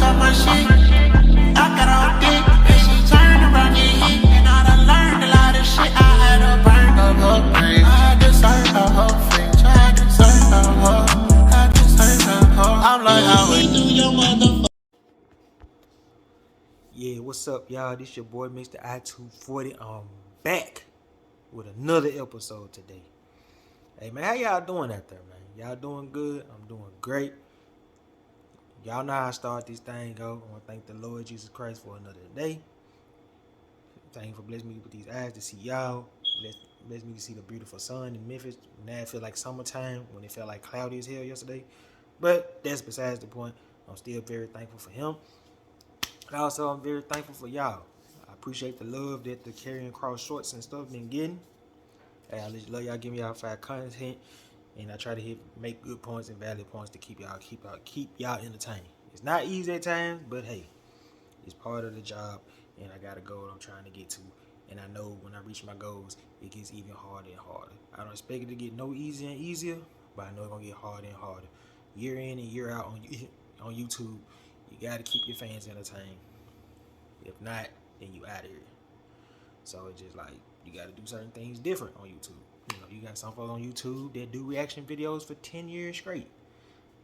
talk my shit. I got all dick, and she turned around and hit. And I done learned a lot of shit. I had her burn up her brain. I deserve her face. I deserve her. I deserve her. I'm like, how we do your motherfucker? Yeah, what's up, y'all? This your boy, Mr. I-240. I'm back with another episode today. Hey, man, how y'all doing out there, man? Y'all doing good? I'm doing great. Y'all know how I start this thing, go. I want to thank the Lord Jesus Christ for another day. Thank you for blessing me with these eyes to see y'all. Bless me to see the beautiful sun in Memphis. Now it feel like summertime when it felt like cloudy as hell yesterday. But that's besides the point. I'm still very thankful for him. And also, I'm very thankful for y'all. I appreciate the love that the Carrying Cross shorts and stuff been getting. Hey, I love y'all give me y'all fire content, and I try to make good points and valid points to keep y'all entertained. It's not easy at times, but hey, it's part of the job, and I got a goal I'm trying to get to. And I know when I reach my goals, it gets even harder and harder. I don't expect it to get no easier and easier, but I know it's gonna get harder and harder. Year in and year out on YouTube, you gotta keep your fans entertained. If not, then you out of here. So it's just like you gotta do certain things different on YouTube. You know, you got some folks on YouTube that do reaction videos for 10 years straight.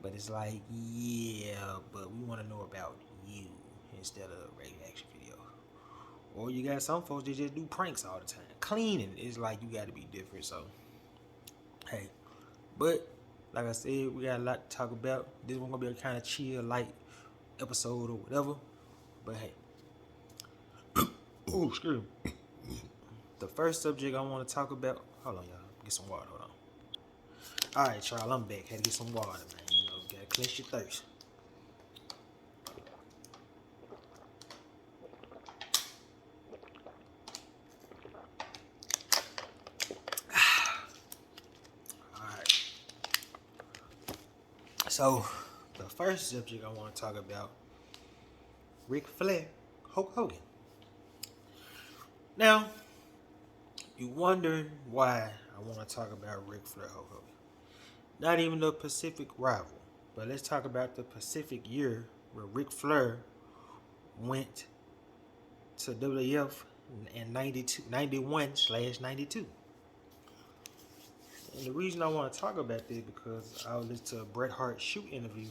But it's like, yeah, but we wanna know about you instead of a reaction video. Or you got some folks that just do pranks all the time. Cleaning is like you gotta be different. So hey. But like I said, we got a lot to talk about. This one gonna be a kind of chill, light episode or whatever. But hey. Oh, excuse me. The first subject I want to talk about. Hold on, y'all. Get some water. Hold on. All right, y'all. I'm back. Had to get some water, man. You know, gotta quench your thirst. All right. So, the first subject I want to talk about: Ric Flair, Hulk Hogan. Now, you wonder why I want to talk about Ric Flair, Hulk Hogan. Not even the Pacific rival, but let's talk about the Pacific year where Ric Flair went to WWF in 91/92. And the reason I want to talk about this because I listened to a Bret Hart shoot interview,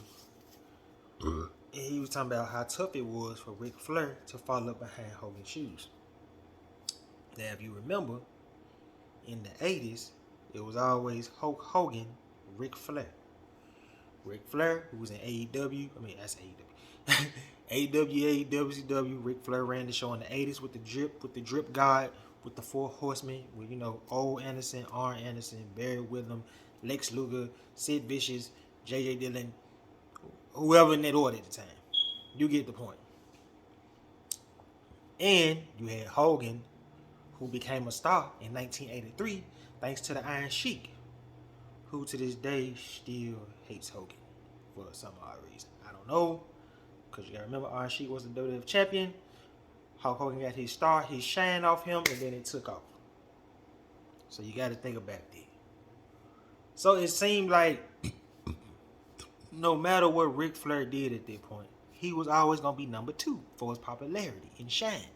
and he was talking about how tough it was for Ric Flair to follow behind Hogan's shoes. Now, if you remember, in the 80s, it was always Hulk Hogan, Ric Flair. Ric Flair, who was in AEW, that's AEW. AWA, WCW, Ric Flair ran the show in the 80s with the drip guard, with the Four Horsemen, with, Ole Anderson, Arn Anderson, Barry Windham, Lex Luger, Sid Vicious, J.J. Dillon, whoever in that order at the time. You get the point. And you had Hogan, who became a star in 1983 thanks to the Iron Sheik, who to this day still hates Hogan for some odd reason. I don't know, because you gotta remember Iron Sheik was the WWF champion. Hulk Hogan got his star, his shine off him, and then it took off. So you gotta think about that. So it seemed like no matter what Ric Flair did at that point, he was always gonna be number 2 for his popularity and shine.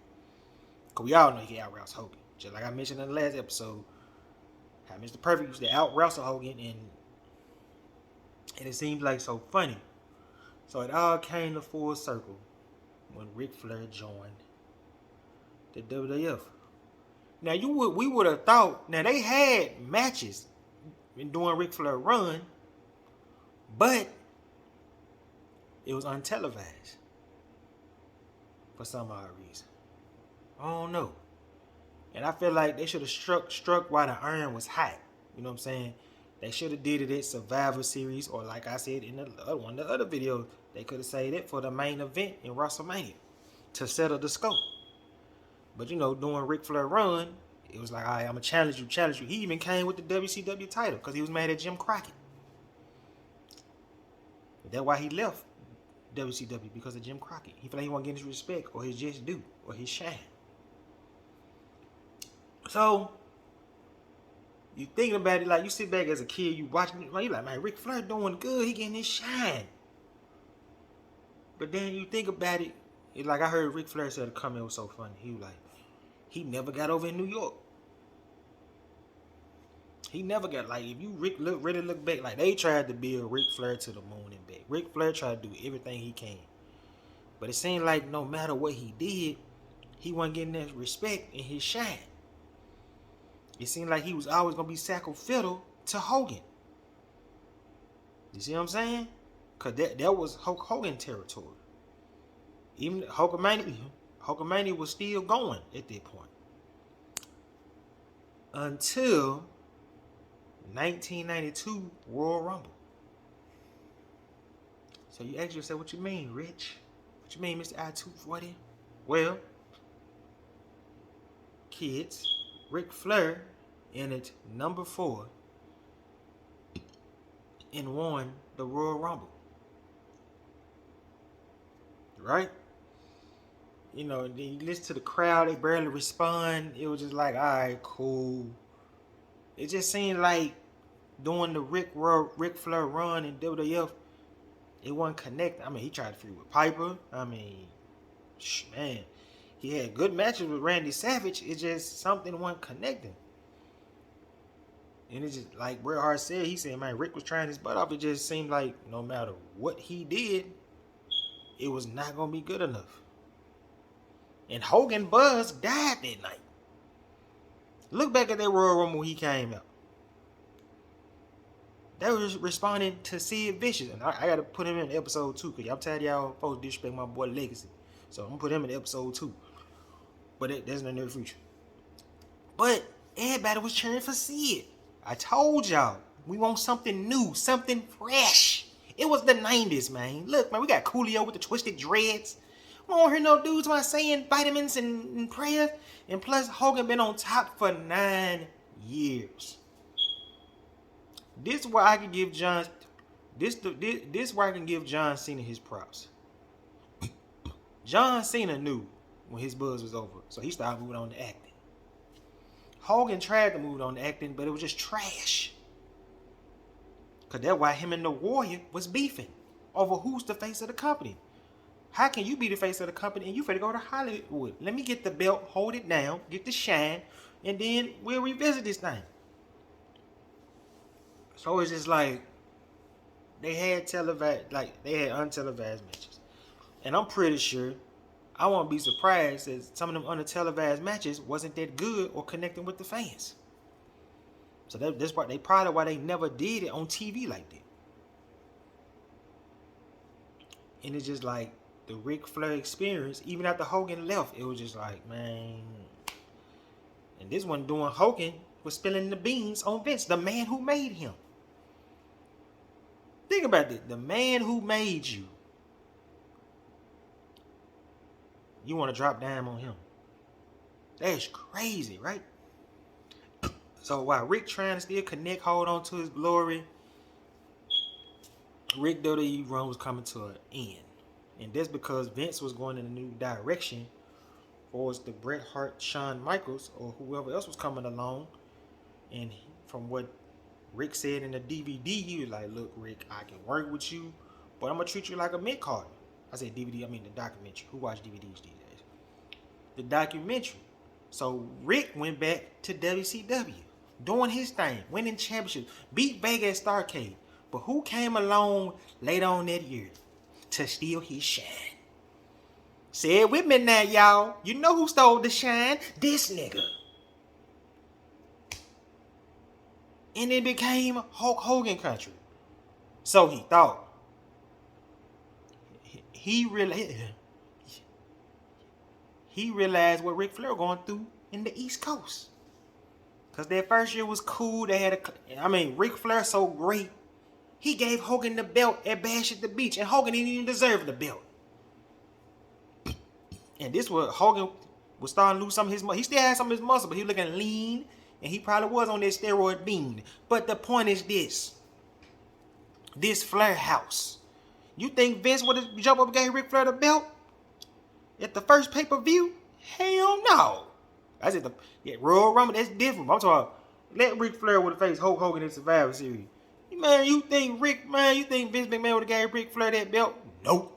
Cause we all know he out-roused Hogan. Just like I mentioned in the last episode, how Mr. Perfect used to out-wrestle Hogan, and it seemed like so funny. So it all came to full circle when Ric Flair joined the WWF. Now we would have thought, now they had matches during Ric Flair run, but it was untelevised for some odd reason. I don't know. And I feel like they should have struck while the iron was hot. You know what I'm saying? They should have did it at Survivor Series, or like I said in one of the other videos, they could have saved it for the main event in WrestleMania to settle the scope. But during Ric Flair run, it was like, all right, I'm gonna challenge you. He even came with the WCW title because he was mad at Jim Crockett. That's why he left WCW, because of Jim Crockett. He felt like he wasn't getting his respect or his just due or his shine. So you thinking about it, like you sit back as a kid, you watching it, you like, man, Ric Flair doing good, he getting his shine. But then you think about it, it's like I heard Ric Flair said a comment was so funny. He was like, he never got over in New York. He never got, like, if you really look back, like, they tried to build Ric Flair to the moon and back. Ric Flair tried to do everything he can. But it seemed like no matter what he did, he wasn't getting that respect in his shine. It seemed like he was always going to be sacrificial to Hogan. You see what I'm saying? Because that was Hulk Hogan territory. Even Hulkamania was still going at that point. Until 1992 Royal Rumble. So you ask yourself, what you mean, Rich? What you mean, Mr. I-240? Well, kids, Ric Flair entered number 4 and won the Royal Rumble. Right? You know, then you listen to the crowd, they barely respond. It was just like, all right, cool. It just seemed like doing the Ric Flair run in WWF, it wasn't connected. I mean, he tried to feud with Piper. I mean, man, he had good matches with Randy Savage. It just, something wasn't connecting. And it's just, like Bret Hart said, he said, man, Rick was trying his butt off. It just seemed like no matter what he did, it was not going to be good enough. And Hogan Buzz died that night. Look back at that Royal Rumble when he came out. They was responding to Sid Vicious. And I got to put him in episode 2. Because I'm tired of y'all folks disrespect my boy Legacy. So I'm going to put him in episode 2. But that's in the near future. But everybody was cheering for Sid. I told y'all. We want something new. Something fresh. It was the 90s, man. Look, man, we got Coolio with the twisted dreads. We don't hear no dudes about saying vitamins and prayers. And plus, Hogan been on top for 9 years. This is where I can give John. This where I can give John Cena his props. John Cena knew when his buzz was over, so he started moving on to acting. Hogan tried to move on to acting, but it was just trash. Cause that's why him and the Warrior was beefing over who's the face of the company. How can you be the face of the company and you finna go to Hollywood? Let me get the belt, hold it down, get the shine, and then we'll revisit this thing. So it's just like they had televised, like they had untelevised matches, and I'm pretty sure I won't be surprised that some of them untelevised matches wasn't that good or connecting with the fans. So that's why they probably why they never did it on TV like that. And it's just like the Ric Flair experience, even after Hogan left, it was just like, man. And this one doing Hogan was spilling the beans on Vince, the man who made him. Think about this. The man who made you. You want to drop down on him. That's crazy, right? So while Rick trying to still connect, hold on to his glory, Rick WWE run was coming to an end. And that's because Vince was going in a new direction for the Bret Hart, Shawn Michaels, or whoever else was coming along. And from what Rick said in the DVD, he was like, look, Rick, I can work with you, but I'm going to treat you like a mid-carder. I said DVD, I mean the documentary. Who watch DVDs these days? The documentary. So Rick went back to WCW, doing his thing, winning championships, beat Vega at Starrcade. But who came along later on that year to steal his shine? Say it with me now, y'all. You know who stole the shine? This nigga. And it became Hulk Hogan country. So he thought. He realized what Ric Flair going through in the East Coast. Because their first year was cool. They had Ric Flair so great. He gave Hogan the belt at Bash at the Beach. And Hogan didn't even deserve the belt. And this was Hogan was starting to lose some of his muscle. He still had some of his muscle, but he was looking lean. And he probably was on that steroid bean. But the point is this. This Flair house. You think Vince would have jumped up and gave Ric Flair the belt at the first pay-per-view? Hell no. I said Royal Rumble, that's different. I'm talking let Ric Flair would have faced Hulk Hogan in Survivor Series. Man, you think Vince McMahon would have gave Ric Flair that belt? Nope.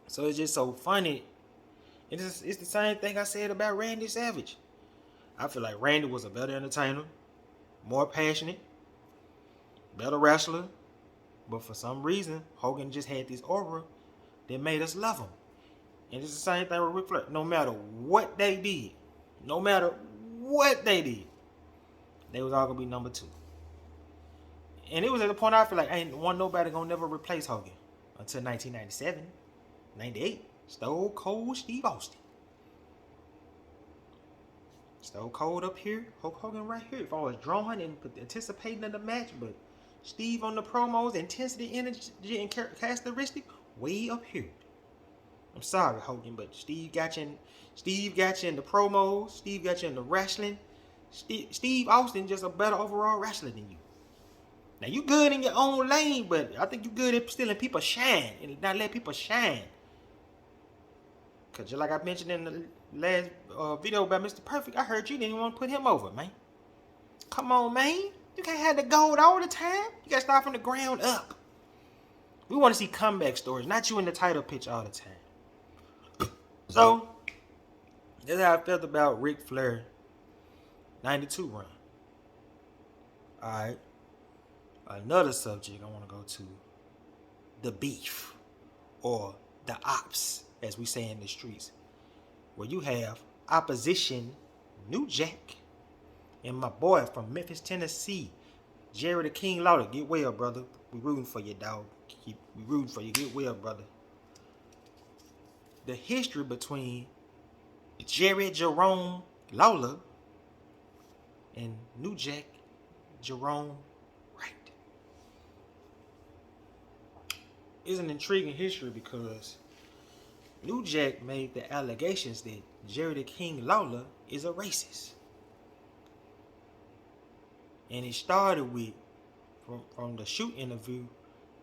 So it's just so funny. It's the same thing I said about Randy Savage. I feel like Randy was a better entertainer, more passionate, better wrestler. But for some reason, Hogan just had this aura that made us love him. And it's the same thing with Ric Flair. No matter what they did, they was all gonna be number 2. And it was at the point I feel like ain't nobody gonna never replace Hogan until 1997, 98. Stone Cold Steve Austin. Stone Cold up here, Hulk Hogan right here. If I was drawing and anticipating in the match, but Steve on the promos, intensity, energy, and characteristic way up here. I'm sorry, Hogan, but Steve got you in the promos. Steve got you in the wrestling. Steve Austin just a better overall wrestler than you. Now you good in your own lane, but I think you good at stealing people shine and not let people shine. Cause just like I mentioned in the last video about Mr. Perfect, I heard you didn't want to put him over, man. Come on, man. You can't have the gold all the time. You gotta start from the ground up. We want to see comeback stories, not you in the title pitch all the time. So, that's how I felt about Ric Flair 92 run. Alright. Another subject I want to go to. The beef. Or the ops, as we say in the streets. Where you have opposition New Jack and my boy from Memphis, Tennessee, Jerry the King Lawler. Get well, brother. We rooting for you, dog. We rooting for you. Get well, brother. The history between Jerry Jerome Lawler and New Jack Jerome Wright is an intriguing history because New Jack made the allegations that Jerry the King Lawler is a racist. And it started with, from the shoot interview,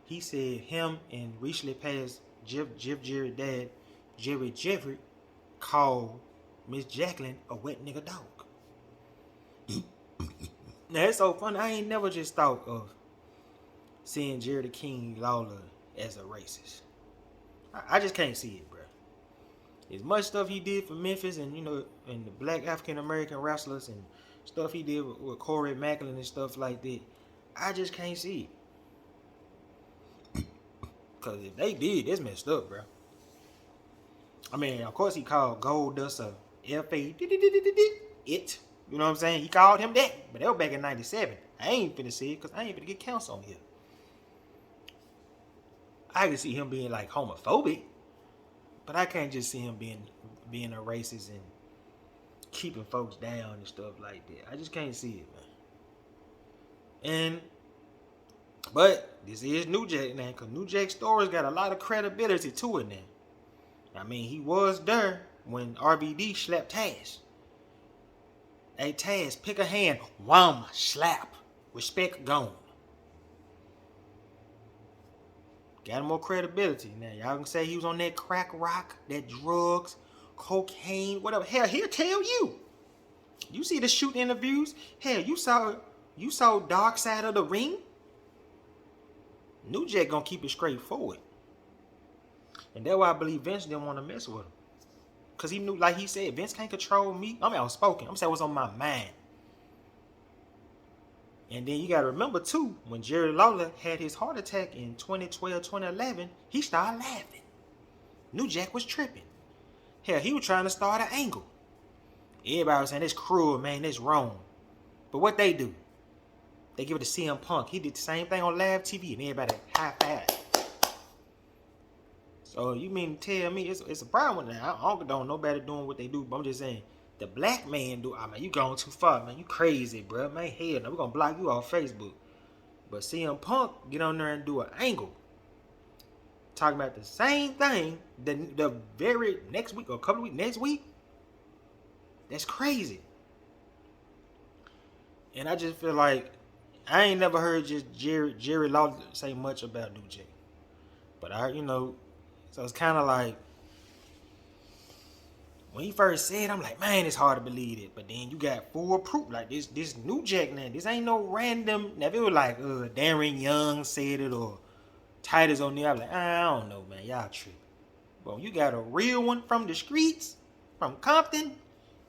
he said him and recently passed Jerry dad, Jerry Jeffrey, called Miss Jacqueline a wet nigga dog. Now it's so funny. I ain't never just thought of seeing Jerry the King Lawler as a racist. I just can't see it, bro. As much stuff he did for Memphis and, and the black African American wrestlers and stuff he did with Corey Macklin and stuff like that, I just can't see it. Because if they did, that's messed up, bro. I mean, of course he called Goldust a F.A. it. You know what I'm saying? He called him that. But that was back in 97. I ain't finna see it because I ain't finna get counts on here. I can see him being like homophobic. But I can't just see him being a racist and keeping folks down and stuff like that. I just can't see it, man. But this is New Jack now, because New Jack's story's got a lot of credibility to it now. I mean, he was there when RVD slapped Taz. Hey, Taz, pick a hand. Wham, slap. Respect gone. Got more credibility. Now, y'all can say he was on that crack rock, that drugs, cocaine, whatever. Hell, he'll tell you. You see the shoot interviews. Hell, you saw Dark Side of the Ring. New Jack gonna keep it straightforward. And that's why I believe Vince didn't want to mess with him. Because he knew, like he said, Vince can't control me. I mean, outspoken. I'm saying what's on my mind. And then you got to remember, too, when Jerry Lawler had his heart attack in 2012, 2011, he started laughing. New Jack was tripping. Hell, he was trying to start an angle. Everybody was saying, that's cruel, man, that's wrong. But what they do? They give it to CM Punk. He did the same thing on live TV, and everybody high-five. So you mean to tell me it's a problem now? I don't condone nobody doing what they do, but I'm just saying, the black man do. I mean, you going too far, man. You crazy, bro. Man, hell no. We're going to block you off Facebook. But CM Punk get on there and do an angle. Talking about the same thing the very next week or a couple of weeks next week. That's crazy. And I just feel like I ain't never heard just Jerry Lawler say much about New Jack. But so it's kind of like, when he first said, I'm like, man, it's hard to believe it. But then you got full proof. Like this New Jack now. This ain't no random. Now if it was like Darren Young said it or Titus O'Neil, I'm like, I don't know, man. Y'all tripping. But you got a real one from the streets, from Compton,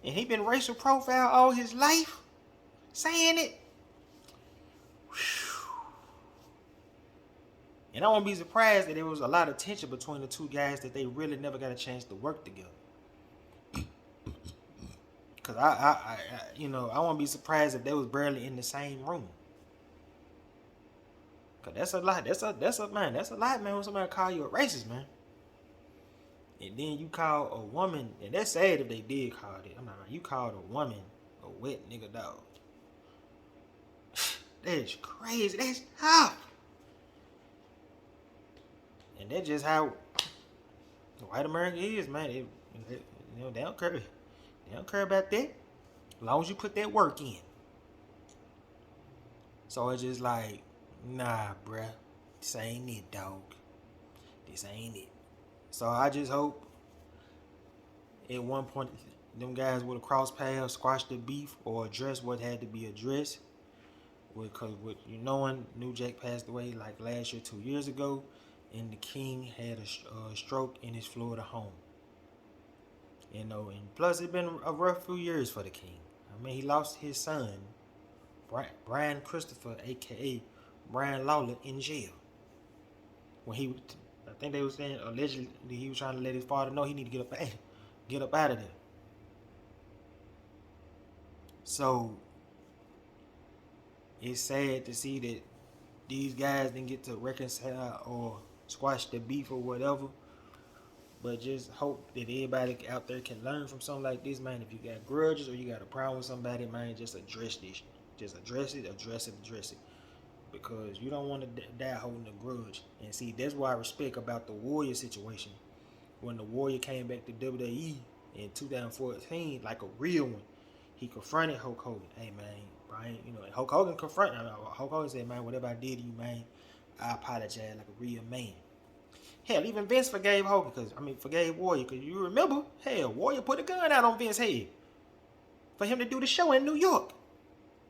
and he been racial profile all his life, saying it. And I won't be surprised that there was a lot of tension between the two guys that they really never got a chance to work together. Cause I won't be surprised if they was barely in the same room. Cause that's a lot. That's a lot, man. When somebody call you a racist, man. And then you call a woman, and that's sad if they did call it. I'm not like, you called a woman a wet nigga dog. That's crazy. That's tough. And that's just how white America is, man. They don't care. They don't care about that. As long as you put that work in. So it's just like, nah, bruh. This ain't it, dog. This ain't it. So I just hope at one point them guys would have crossed paths, squashed the beef, or addressed what had to be addressed. Because with you knowing New Jack passed away like last year, 2 years ago, and the King had a stroke in his Florida home. You know, and plus it's been a rough few years for the King. I mean, he lost his son, Brian Christopher, aka Brian Lawler, in jail. When I think they were saying allegedly he was trying to let his father know he need to get up out of there. So it's sad to see that these guys didn't get to reconcile or squash the beef or whatever. But just hope that everybody out there can learn from something like this, man. If you got grudges or you got a problem with somebody, man, just address this. Just address it. Because you don't want to die holding a grudge. And see, that's what I respect about the Warrior situation. When the Warrior came back to WWE in 2014, like a real one, he confronted Hulk Hogan. Hey, man, Brian, Hulk Hogan confronted him. Hulk Hogan said, man, whatever I did to you, man, I apologize like a real man. Hell, even Vince forgave Hogan, forgave Warrior, because you remember, hell, Warrior put a gun out on Vince's head for him to do the show in New York.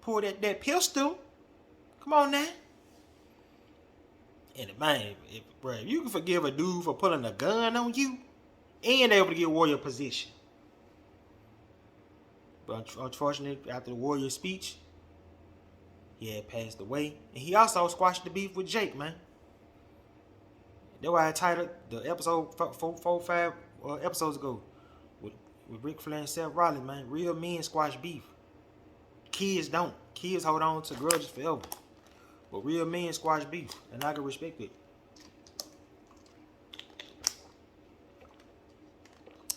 Pull that pistol. Come on now. And man, if you can forgive a dude for putting a gun on you and able to get Warrior position. But unfortunately, after the Warrior speech, he had passed away. And he also squashed the beef with Jake, man. That's why I titled the episode 5 episodes ago with Ric Flair and Seth Rollins, man. Real men squash beef. Kids don't. Kids hold on to grudges forever. But real men squash beef. And I can respect it.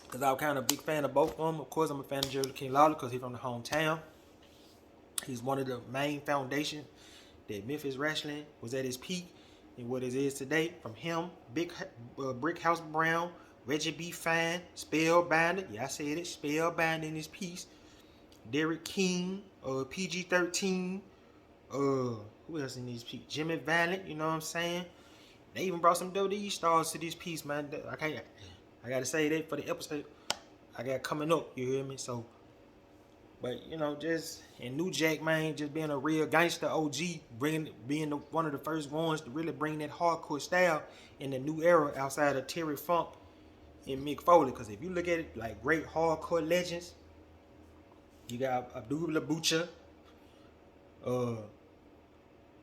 Because I'm kind of a big fan of both of them. Of course, I'm a fan of Jerry King Lawler because he's from the hometown. He's one of the main foundations that Memphis Wrestling was at its peak and what it is today. From him, Brick House Brown, Reggie B. Fine, Spellbinder. Yeah, I said it. Spellbinder in his piece. Derek King, PG-13. Who else in this piece? Jimmy Valiant, you know what I'm saying? They even brought some WWE stars to this piece, man. I gotta say that for the episode I got coming up, you hear me? So, but just and New Jack, man, just being a real gangster OG, being one of the first ones to really bring that hardcore style in the new era outside of Terry Funk and Mick Foley. Because if you look at it like great hardcore legends, you got Abdul Butcher,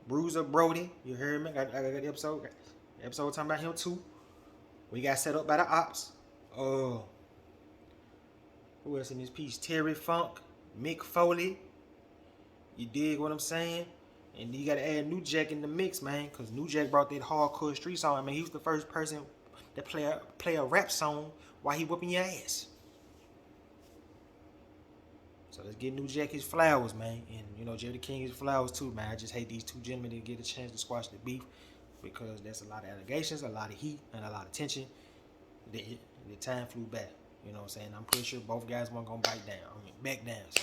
Bruiser Brody, you hear me? I got the episode talking about him too. We got set up by the Ops. Who else in this piece? Terry Funk, Mick Foley. You dig what I'm saying? And you got to add New Jack in the mix, man, because New Jack brought that hardcore street song. I mean, he was the first person to play a rap song while he whooping your ass. So let's get New Jack his flowers, man. And, Jerry King his flowers too, man. I just hate these two gentlemen to get a chance to squash the beef because there's a lot of allegations, a lot of heat, and a lot of tension. The time flew back. You know what I'm saying? I'm pretty sure both guys weren't going to back down. So,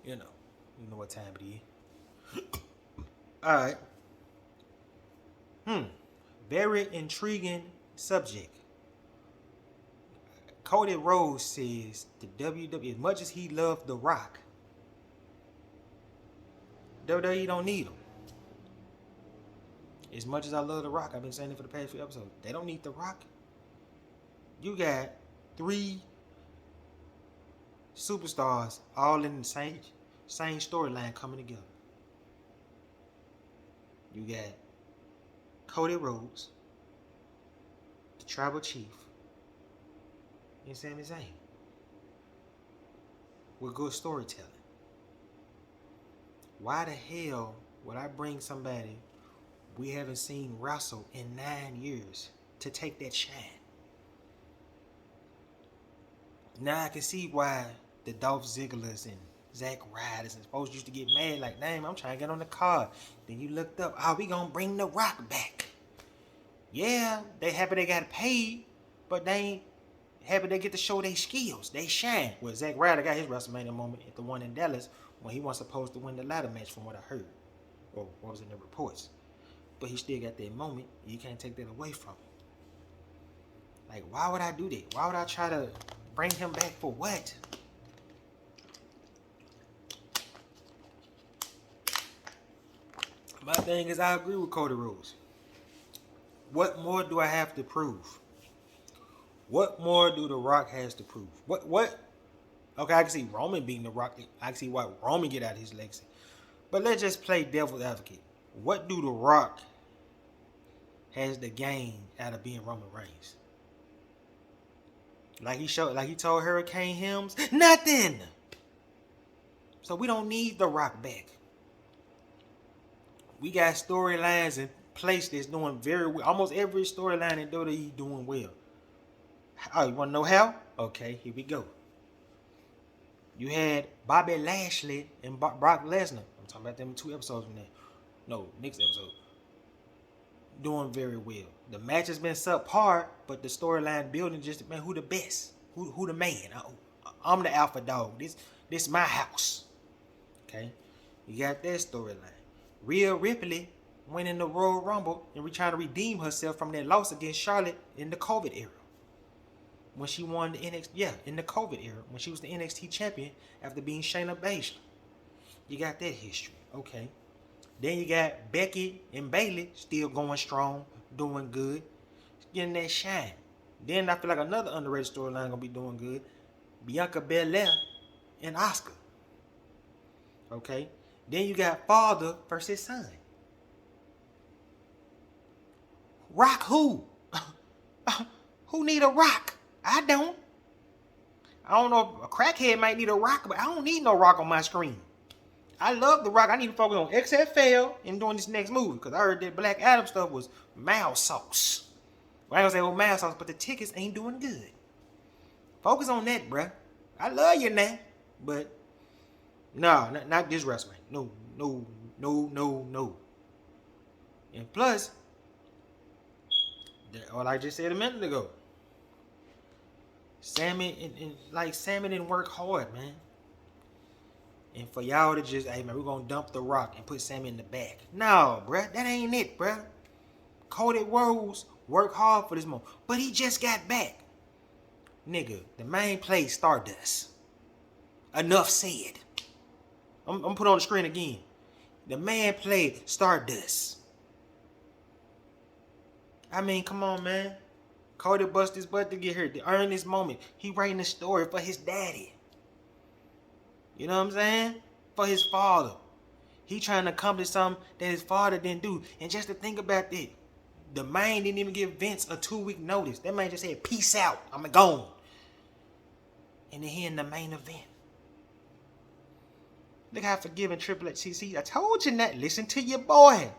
you know what time it is. All right. Very intriguing subject. Cody Rhodes says the WWE, as much as he loved The Rock, WWE don't need him. As much as I love The Rock, I've been saying it for the past few episodes. They don't need The Rock. You got 3 superstars all in the same storyline coming together. You got Cody Rhodes, the Tribal Chief, and Sami Zayn. With good storytelling. Why the hell would I bring somebody we haven't seen wrestle in 9 years to take that shine? Now I can see why the Dolph Ziggler's and Zack Ryder's and folks used to get mad like, damn, I'm trying to get on the card. Then you looked up, we gonna bring The Rock back. Yeah, they happy they got paid, but they ain't happy they get to show their skills. They shine. Well, Zack Ryder got his WrestleMania moment at the one in Dallas when he was supposed to win the ladder match from what I heard. Or what was in the reports. But he still got that moment. You can't take that away from him. Like, why would I do that? Why would I try to bring him back for what? My thing is, I agree with Cody Rhodes. What more do I have to prove? What more do The Rock has to prove? What? Okay, I can see Roman beating The Rock. I can see why Roman get out of his legacy. But let's just play devil's advocate. What do The Rock has to gain out of being Roman Reigns? Like he told Hurricane Helms, nothing. So we don't need The Rock back. We got storylines in place that's doing very well. Almost every storyline in WWE doing well. Oh, you want to know how? Okay, here we go. You had Bobby Lashley and Brock Lesnar. I'm talking about them 2 episodes from there. No, next episode. Doing very well. The match has been subpar, but the storyline building just, man, who the best? Who the man? I'm the alpha dog. This my house. Okay? You got that storyline. Rhea Ripley winning the Royal Rumble and trying to redeem herself from that loss against Charlotte in the COVID era. When she won the NXT, in the COVID era, when she was the NXT champion after being Shayna Baszler. You got that history. Okay. Then you got Becky and Bayley still going strong, doing good, getting that shine. Then I feel like another underrated storyline gonna be doing good. Bianca Belair and Asuka. Okay. Then you got father versus son. Rock who? Who need a Rock? I don't. I don't know if a crackhead might need a Rock, but I don't need no Rock on my screen. I love The Rock. I need to focus on XFL and doing this next movie because I heard that Black Adam stuff was mild sauce. Well, I ain't gonna say mild sauce, but the tickets ain't doing good. Focus on that, bruh. I love you now, but no, not this wrestling. No. And plus, like I just said a minute ago, Sammy didn't work hard, man. And for y'all to just, hey man, we're gonna dump The Rock and put Sammy in the back. No, bruh, that ain't it, bruh. Cody Rhodes worked hard for this moment, but he just got back. Nigga, the main play Stardust. Enough said. I'm gonna put it on the screen again. The man played Stardust. I mean, come on, man. Cody bust his butt to get here, to earn this moment. He writing a story for his daddy. You know what I'm saying? For his father. He trying to accomplish something that his father didn't do. And just to think about that, the man didn't even give Vince a 2-week notice. That man just said, peace out, I'm gone. And then he in the main event. Look how forgiving Triple H. See, I told you that. Listen to your boy.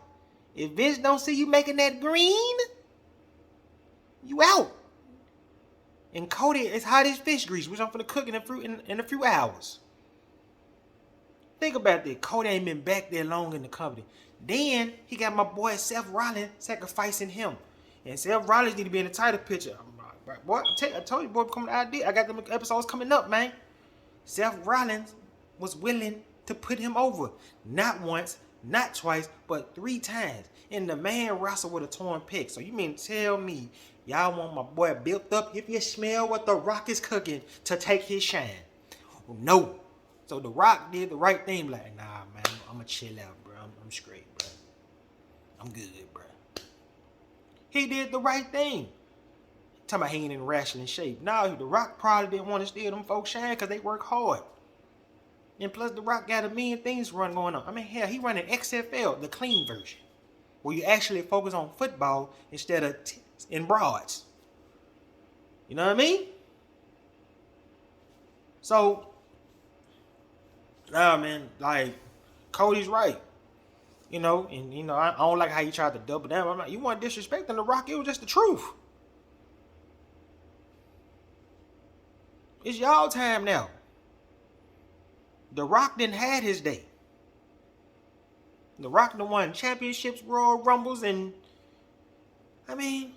If Vince don't see you making that green, you out. And Cody is hot as fish grease, which I'm finna cook in a few hours. Think about that. Cody ain't been back there long in the company. Then he got my boy Seth Rollins sacrificing him. And Seth Rollins need to be in the title picture. Boy, I told you, boy, become the idea. I got them episodes coming up, man. Seth Rollins was willing to put him over. Not once, not twice, but 3 times. And the man wrestled with a torn pec. So you mean tell me y'all want my boy built up if you smell what The Rock is cooking to take his shine? No. So The Rock did the right thing. Like, nah, man, I'm going to chill out, bro. I'm straight, bro. I'm good, bro. He did the right thing. Talking about he ain't in wrestling shape. No, The Rock probably didn't want to steal them folks shine because they work hard. And plus, The Rock got a million things going on. I mean, hell, he running XFL, the clean version, where you actually focus on football instead of in broads. You know what I mean? So, nah, man, like, Cody's right. You know, and, you know, I don't like how you tried to double down. I'm like, you weren't disrespecting The Rock. It was just the truth. It's y'all time now. The Rock didn't had his day. The Rock done won championships, Royal Rumbles, and I mean,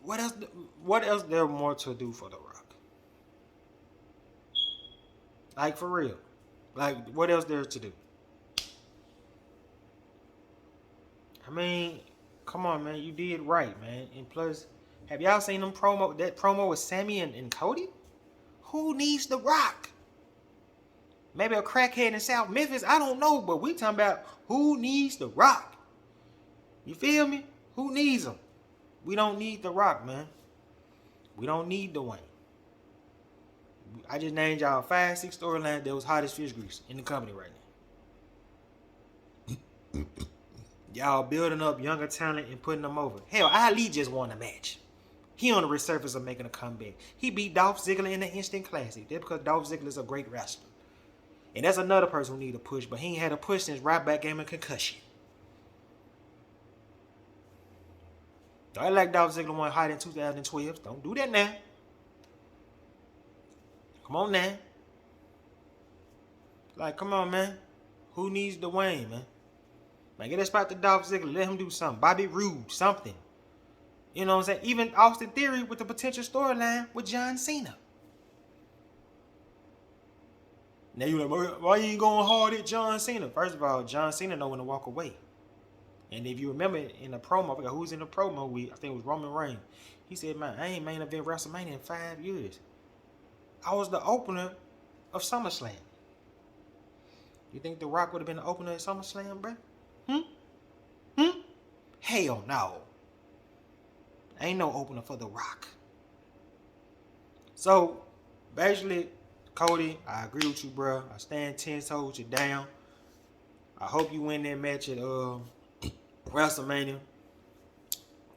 what else there more to do for The Rock? Like, for real. Like, what else there to do? I mean, come on, man. You did right, man. And plus, have y'all seen that promo with Sammy and Cody? Who needs The Rock? Maybe a crackhead in South Memphis. I don't know, but we talking about who needs The Rock. You feel me? Who needs him? We don't need The Rock, man. We don't need Dwayne. I just named y'all 5-6 storylines that was hot as fish grease in the company right now. Y'all building up younger talent and putting them over. Hell, Ali just won a match. He on the resurface of making a comeback. He beat Dolph Ziggler in the Instant Classic. That's because Dolph Ziggler is a great wrestler. And that's another person who need a push, but he ain't had a push since Ryback gave him a concussion. I like Dolph Ziggler won hot in 2012. Don't do that now. Come on now. Like, come on, man. Who needs Dwayne, man? Man, get that spot to Dolph Ziggler. Let him do something. Bobby Roode, something. You know what I'm saying? Even Austin Theory with the potential storyline with John Cena. Now you like, why you ain't going hard at John Cena? First of all, John Cena know when to walk away. And if you remember in the promo, I forgot who's in the promo with, I think it was Roman Reigns. He said, man, I ain't main event WrestleMania in 5 years. I was the opener of SummerSlam. You think The Rock would have been the opener at SummerSlam, bro? Hell no. Ain't no opener for The Rock. So, basically, Cody, I agree with you, bro. I stand 10 toes with you down. I hope you win that match at WrestleMania.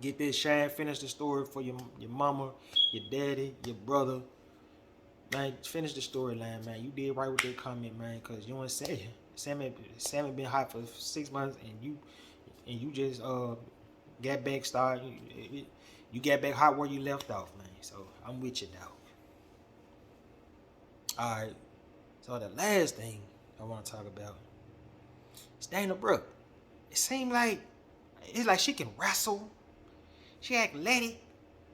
Get this shine, finish the story for your mama, your daddy, your brother. Man, finish the storyline, man. You did right with that comment, man, because you want to say Sammy been hot for 6 months, and you just got back started. You got back hot where you left off, man. So I'm with you, dog. All right. So the last thing I want to talk about is Dana Brooke. It seems like it's like she can wrestle, she athletic,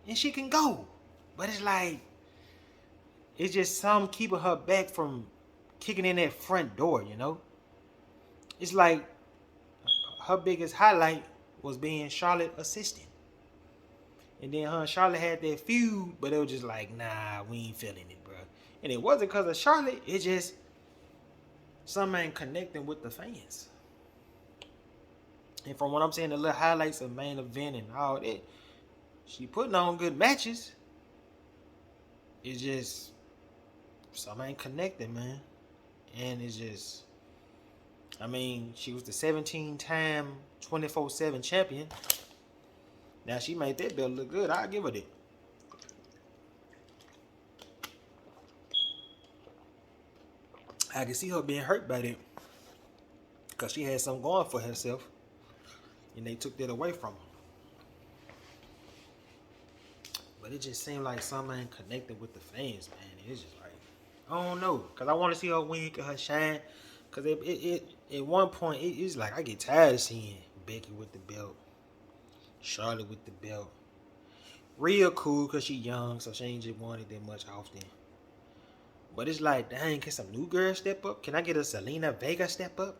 and she can go, but it's like it's just some keeping her back from kicking in that front door, you know? It's like her biggest highlight was being Charlotte's assistant. And then her and Charlotte had that feud, but it was just like, nah, we ain't feeling it, bro. And it wasn't because of Charlotte, it's just something ain't connecting with the fans. And from what I'm saying, the little highlights of main event and all that, she putting on good matches. It's just something ain't connected, man. And it's just, I mean, she was the 17-time 24/7 champion. Now she made that belt look good. I'll give her that. I can see her being hurt by that, because she had something going for herself, and they took that away from her. But it just seemed like something ain't connected with the fans, man. It's just like, I don't know, because I want to see her win, her shine. Because it at one point, it's like I get tired of seeing Becky with the belt, Charlotte with the belt. Rhea cool because she young, so she ain't just won it that much often. But it's like, dang, can some new girls step up? Can I get a Selena Vega step up?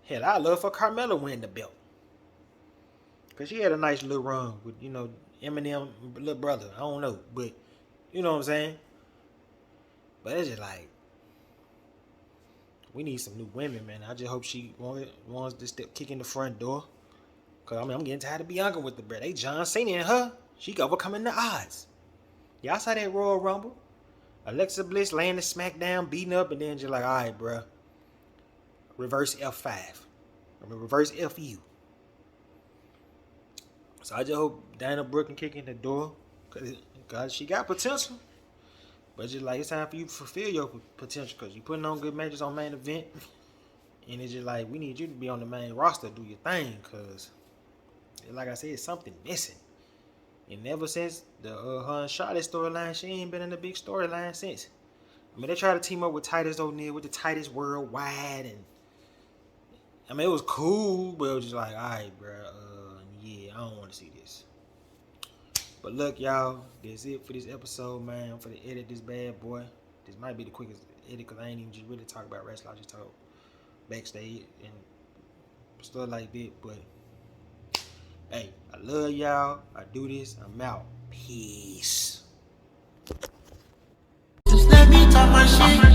Hell, I love for Carmella win the belt. Because she had a nice little run with, you know, Eminem little brother. I don't know, but you know what I'm saying? But it's just like, we need some new women, man. I just hope she wants to kick in the front door Cause I mean, I'm getting tired of Bianca with the bread. They John Cena and her. She overcoming the odds. Y'all saw that Royal Rumble? Alexa Bliss laying the smackdown, beating up, and then just like, all right, bruh. Reverse F5. I mean, reverse FU. So I just hope Dana Brooke can kick in the door. Cause she got potential. But just like, it's time for you to fulfill your potential. Cause you putting on good matches on main event. And it's just like, we need you to be on the main roster, do your thing. Cause, like I said, it's something missing. And ever since the her and Charlotte storyline, she ain't been in a big storyline since. I mean, they tried to team up with Titus O'Neil with the Titus Worldwide, and I mean, it was cool, but it was just like, all right, bro, yeah, I don't want to see this. But look, y'all, that's it for this episode, man. I'm finna edit this bad boy. This might be the quickest edit because I ain't even just really talk about wrestling. I just talk backstage and stuff like that, but. Hey, I love y'all. I do this. I'm out. Peace. Just let me talk my shit.